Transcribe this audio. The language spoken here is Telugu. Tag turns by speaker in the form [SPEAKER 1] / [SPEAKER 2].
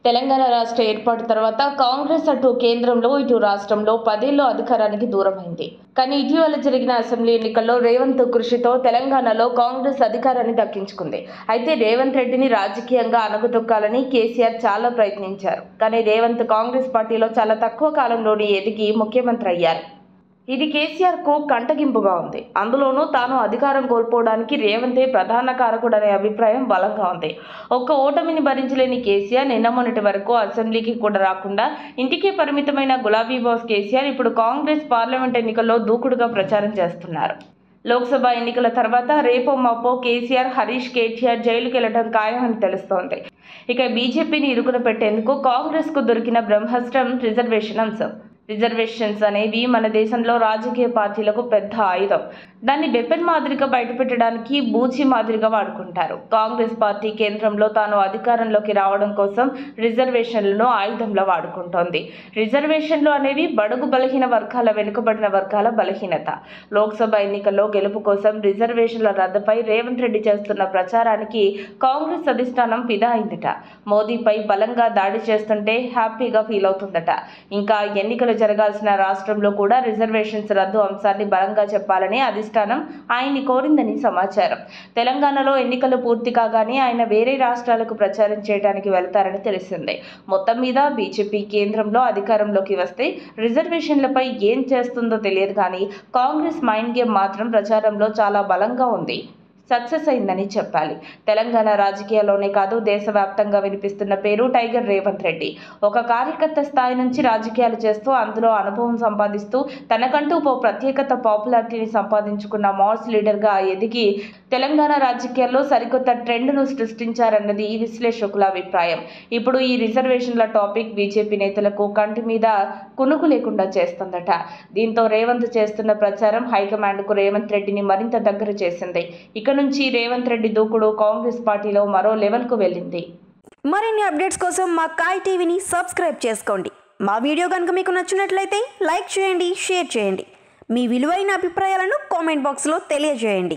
[SPEAKER 1] తెలంగాణ రాష్ట్ర ఏర్పాటు తర్వాత కాంగ్రెస్ అటు కేంద్రంలో ఇటు రాష్ట్రంలో 10 ఏళ్లు అధికారానికి దూరమైంది. కానీ ఇటీవల జరిగిన అసెంబ్లీ ఎన్నికల్లో రేవంత్ కృషితో తెలంగాణలో కాంగ్రెస్ అధికారాన్ని దక్కించుకుంది. అయితే రేవంత్ రెడ్డిని రాజకీయంగా అణగదొక్కాలని కేసీఆర్ చాలా ప్రయత్నించారు. కానీ రేవంత్ కాంగ్రెస్ పార్టీలో చాలా తక్కువ కాలంలోనే ఎదిగి ముఖ్యమంత్రి అయ్యారు. ఇది కేసీఆర్కు కంటగింపుగా ఉంది. అందులోనూ తాను అధికారం కోల్పోవడానికి రేవంతే ప్రధాన కారకుడనే అభిప్రాయం బలంగా ఉంది. ఒక్క ఓటమిని భరించలేని కేసీఆర్ నిన్న మొన్నటి వరకు అసెంబ్లీకి కూడా రాకుండా ఇంటికే పరిమితమైన గులాబీ బాస్ కేసీఆర్ ఇప్పుడు కాంగ్రెస్ పార్లమెంట్ ఎన్నికల్లో దూకుడుగా ప్రచారం చేస్తున్నారు. లోక్సభ ఎన్నికల తర్వాత రేపో మాపో కేసీఆర్, హరీష్, కేటీఆర్ జైలుకి వెళ్లడం ఖాయమని తెలుస్తోంది. ఇక బీజేపీని ఇరుకున పెట్టేందుకు కాంగ్రెస్కు దొరికిన బ్రహ్మాస్త్రం రిజర్వేషన్ అంశం. రిజర్వేషన్స్ అనేవి మన దేశంలో రాజకీయ పార్టీలకు పెద్ద ఆయుధం. దాన్ని వెపన్ మాదిరిగా బయటపెట్టడానికి బూచి మాదిరిగా వాడుకుంటారు. కాంగ్రెస్ పార్టీ కేంద్రంలో తాను అధికారంలోకి రావడం కోసం రిజర్వేషన్లను ఆయుధంలో వాడుకుంటోంది. రిజర్వేషన్లు అనేవి బడుగు బలహీన వర్గాల, వెనుకబడిన వర్గాల బలహీనత. లోక్సభ ఎన్నికల్లో గెలుపు కోసం రిజర్వేషన్ల రద్దుపై రేవంత్ రెడ్డి చేస్తున్న ప్రచారానికి కాంగ్రెస్ అధిష్టానం ఫిదా అయిందట. మోదీపై బలంగా దాడి చేస్తుంటే హ్యాపీగా ఫీల్ అవుతుందట. ఇంకా ఎన్నికలు జరగాల్సిన రాష్ట్రంలో కూడా రిజర్వేషన్స్ రద్దు అంశాన్ని బలంగా చెప్పాలని అధిష్టానం ఆయన్ని కోరిందని సమాచారం. తెలంగాణలో ఎన్నికలు పూర్తి కాగానే ఆయన వేరే రాష్ట్రాలకు ప్రచారం చేయడానికి వెళ్తారని తెలిసిందే. మొత్తం మీద బీజేపీ కేంద్రంలో అధికారంలోకి వస్తే రిజర్వేషన్లపై ఏం చేస్తుందో తెలియదు కానీ కాంగ్రెస్ మైండ్ గేమ్ మాత్రం ప్రచారంలో చాలా బలంగా ఉంది. సక్సెస్ అయిందని చెప్పాలి. తెలంగాణ రాజకీయాల్లోనే కాదు దేశవ్యాప్తంగా వినిపిస్తున్న పేరు టైగర్ రేవంత్ రెడ్డి. ఒక కార్యకర్త స్థాయి నుంచి రాజకీయాలు చేస్తూ అందులో అనుభవం సంపాదిస్తూ తనకంటూ ఓ ప్రత్యేకత, పాపులారిటీని సంపాదించుకున్న మాస్ లీడర్గా ఎదిగి తెలంగాణ రాజకీయాల్లో సరికొత్త ట్రెండ్ను సృష్టించారన్నది విశ్లేషకుల అభిప్రాయం. ఇప్పుడు ఈ రిజర్వేషన్ల టాపిక్ బీజేపీ నేతలకు కంటి మీద కునుకు లేకుండా చేస్తుందట. దీంతో రేవంత్ చేస్తున్న ప్రచారం హైకమాండ్కు రేవంత్ రెడ్డిని మరింత దగ్గర చేసింది. ఇక నుంచి రేవంత్ రెడ్డి దూకుడు కాంగ్రెస్ పార్టీలో మరో లెవెల్కు వెళ్ళింది.
[SPEAKER 2] మరిన్ని అప్డేట్స్ కోసం మా కాయ్ టీవీని సబ్స్క్రైబ్ చేసుకోండి. మా వీడియో కనుక మీకు నచ్చినట్లయితే లైక్ చేయండి, షేర్ చేయండి. మీ విలువైన అభిప్రాయాలను కామెంట్ బాక్స్లో తెలియజేయండి.